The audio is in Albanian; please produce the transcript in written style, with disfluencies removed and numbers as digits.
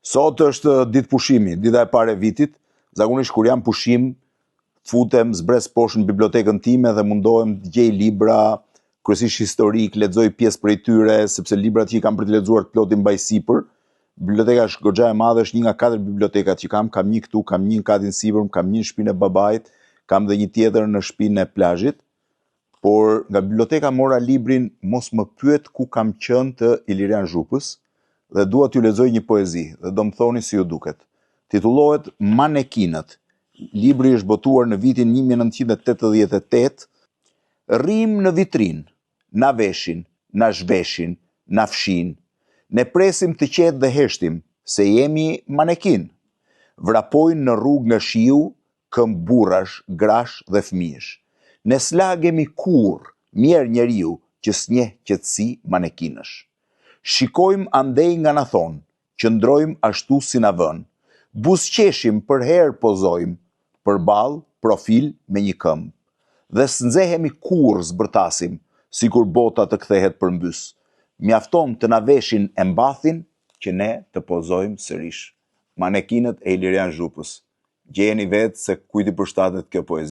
Sot është ditë pushimi, dita e parë e vitit. Zakonisht kur jam pushim, futem zbres poshtë në bibliotekën time dhe mundohem të gjej libra, kryesisht historik, lexoj pjesë prej tyre, sepse librat që i kam për të lexuar të plotin mbaj sipër. Biblioteka është goxha e madhe, është një nga 4 bibliotekat që kam një këtu, kam një në katin sipër, kam një në shtëpinë e babait, kam dhe një tjetër në shtëpinë e plazhit. Por nga biblioteka mora librin Mos më pyet ku kam qenë të Ilirian Zhupës dhe dua t'ju lexoj një poezi dhe do më thoni si ju duket. Titullohet Manekinët. Libri është botuar në vitin 1988. Rrim në vitrin, na veshin, na zhveshin, na fshin. Ne presim të qetë dhe heshtim, se jemi manekin. Vrapojnë në rrugë nga shiu, këm burrash, grash dhe fëmijësh. Ne s'lagemi kur, mirë njeriu, që s'njeh qetësi manekinësh. Shikojmë andej nga na thonë, qëndrojmë ashtu si na vën. Buzëqeshim për herë pozojmë, përballë profil me një këmbë. Dhe s'nxehemi kur zbërtasim, sikur bota të kthehet përmbys. Mjafton të na veshin e mbathin, që ne të pozojmë sërish. Manekinët e Ilirian Zhupës. Gjeni vetë se kujt i përshtatet kjo poezi.